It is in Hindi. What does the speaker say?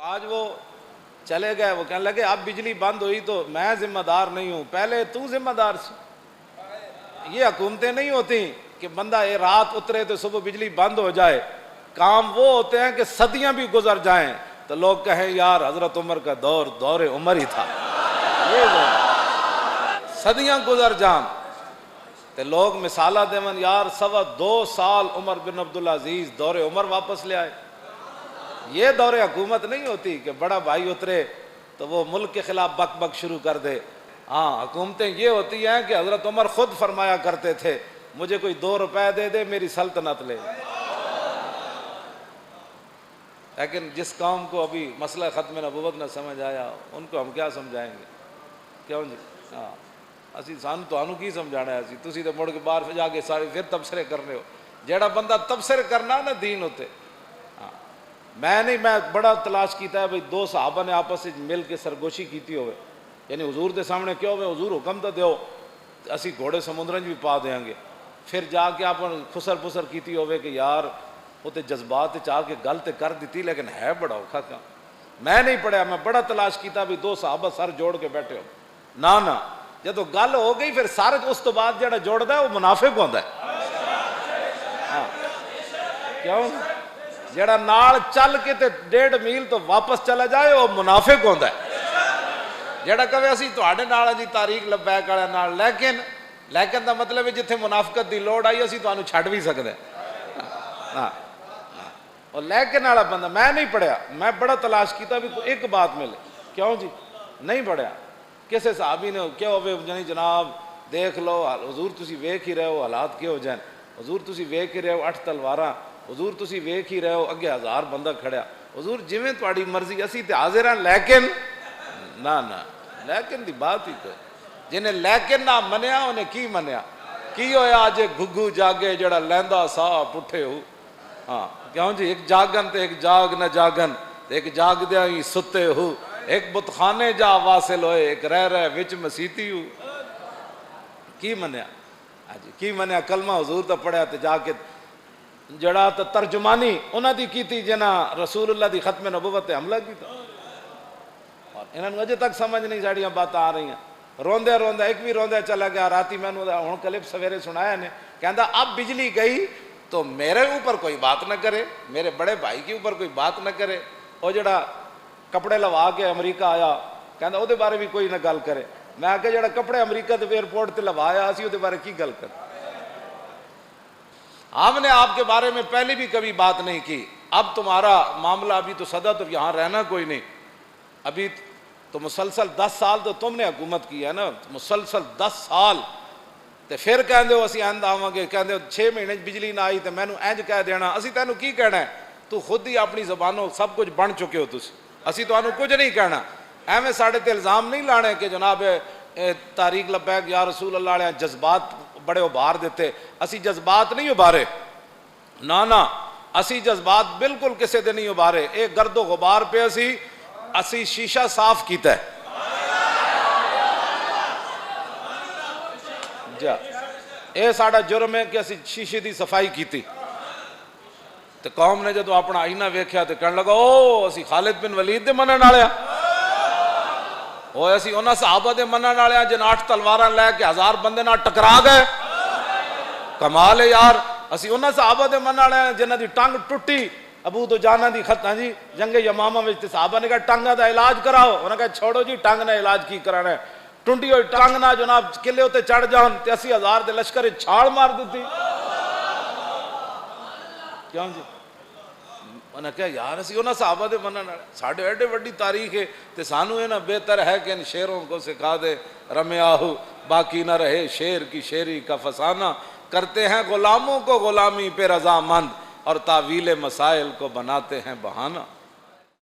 आज वो चले गए, वो कहने लगे अब बिजली बंद हुई तो मैं जिम्मेदार नहीं हूं, पहले तू जिम्मेदार सी। ये हुकूमतें नहीं होती कि बंदा ये रात उतरे तो सुबह बिजली बंद हो जाए। काम वो होते हैं कि सदियां भी गुजर जाएं तो लोग कहें यार हजरत उमर का दौर उमर ही था। ये सदियां गुजर जान तो लोग मिसाला देवन यार 2.25 साल उमर बिन अब्दुल अजीज दौरे उमर वापस ले आए। ये दौरे हुकूमत नहीं होती कि बड़ा भाई उतरे तो वो मुल्क के खिलाफ बक बक शुरू कर दे। हाँ, हुकूमतें ये होती हैं कि हजरत उमर खुद फरमाया करते थे मुझे कोई 2 रुपए दे दे मेरी सल्तनत ले। लेकिन जिस कौम को अभी मसला ख़त्म नबूवत न समझ आया उनको हम क्या समझाएंगे? क्यों जी? हाँ, असी सानू तुहानू की समझाना है? तुसी तो मुड़ के बाहर जाके सारे फिर तबसरे करने हो। जेड़ा बंदा तबसरे करना ना दीन होते। हाँ, मैं बड़ा तलाश किया है भाई 2 सहाबा ने आपस में मिल के सरगोशी की हो, यानी हुजूर के सामने क्यों हो हुजूर हुक्म तो दो असी घोड़े समुद्र भी पा देंगे। फिर जाके आप खुसर फुसर की हो कि यार वो तो जज्बात चाह के गल तो कर दी लेकिन है बड़ा औखा काम। मैं नहीं पढ़िया, मैं बड़ा तलाश किया भी 2 सहाबा सर जोड़ के बैठे हो ना ना जो गल हो गई फिर सर उस तो बाद जो जोड़ता है वो मुनाफिक होता है। हाँ, क्यों जड़ा नाल चल के ते 1.5 मील तो वापस चला जाए वो मुनाफिक होता है। जड़ा कहे असी तुहाडे नाल जी तारीख लबैक वाले नाल लेकिन का मतलब है जिथे मुनाफिकत की लोड़ आई असी तुहानू छड्ड भी सकते। हाँ, और लेकिन वाला बंदा मैं नहीं पढ़िया, मैं बड़ा तलाश किया भी एक बात मिले। क्यों जी? नहीं पढ़िया। किसी साहबी ने क्या हो जानी जनाब देख लो हजूर तुसी वेख ही रहे हो हालात क्यों हो जाए, हजूर तुसी वेख ही रहे हो 8 तलवारां, हजूर तुसी वेख ही रहे हो अगे 1000 बंदा खड़िया, हजूर जिवें तुहाडी मर्जी असी ते हाजिर हां। लेकिन ना ना लेकिन दी बात ही कोई। जिन्हें लेकिन ना मनिया उन्हें की मनिया की होया अज घुग्गू जागे जड़ा लैंदा साह पुठे हो। हाँ, क्यों जी? एक जागन ते एक जाग न जागन, एक जागदिया ही सुते हो, एक बुतखाने जा वासिल होए, एक रह विच मसीती हो। की मनिया? हाँ जी, की मनिया? कलमा हुजूर तो पढ़िया तो जाके जड़ा तो तर्जुमानी उन्होंने की जिन्हें रसूलुल्लाह दी खत्म नबूवत ते हमला किया। और इन्होंने अजे तक समझ नहीं साड़ियाँ बातें आ रही। रोंदे रोंदे एक भी रोंदे चला गया। राती मैंने हूँ क्लिप सवेरे सुनाया ने कहता अब बिजली गई तो मेरे ऊपर कोई बात न करे, मेरे बड़े भाई के ऊपर कोई बात न करे। और जड़ा कपड़े लवा के अमरीका आया कहता वो बारे भी कोई ना गल करे। मैं आके जड़ा कपड़े अमरीका के एयरपोर्ट से लवाया असी वो बारे की गल कर। हमने आपके बारे में पहले भी कभी बात नहीं की। अब तुम्हारा मामला अभी तो सदा तो यहाँ रहना कोई नहीं, अभी तो मुसलसल 10 साल तो तुमने हुकूमत की है ना, मुसलसल 10 साल। तो फिर कहते हो असी इंद आवांगे, कहते हो 6 महीने बिजली ना आई तो मैनू इंज कह देना। असी तेनू की कहना है? तू खुद ही अपनी जबानों सब कुछ बन चुके हो तुसी, असी तुहानू कुछ नहीं कहना। एवं साढ़े ते इल्जाम नहीं लाने कि जनाब तारीख लबैक या रसूल अल्लाह वाले जज्बात बड़े उभार देते। असी जज्बात नहीं उभारे ना ना, असी जज्बात बिल्कुल किसी दे नहीं उभारे। एक गर्दो गुबार पे असी शीशा साफ किया है। यह साडा जुर्म है कि असी शीशे की सफाई की। तो कौम ने जो अपना आईना वेख्या तो कहने लगा ओ असी खालिद बिन वलीद दे मनन वाले हो, असी उन्हां सहाबा दे मनन वाले जिन 8 तलवारां लैके 1000 बंदे नाल टकरा गए। कमाल है यार। असी उन्हां सहाबा दे मनन वाले जिन्हां दी टंग टुटी अबू दुजाना दी खत जी जंगे यमामा में सहाबा ने कहा टंगा का इलाज कराओ। उन्होंने कहा छोड़ो जी टंग ने इलाज की कराना है, टुंडी हुई टंग ना जनाब किले उत्ते चढ़ जान ते 80,000 के लश्कर छाल मार दी। क्यों जी? उन्हें कहा यार असी उन्होंने सहाबा दे मनन वाले, साढ़े एडे वड्डी तारीख है तो सानू ये ना बेहतर है कि इन शेरों को सिखा दे रम्याहू बाकी न रहे शेर की शेरी का फसाना, करते हैं गुलामों को गुलामी पे रजामंद और तावीले मसाइल को बनाते हैं बहाना।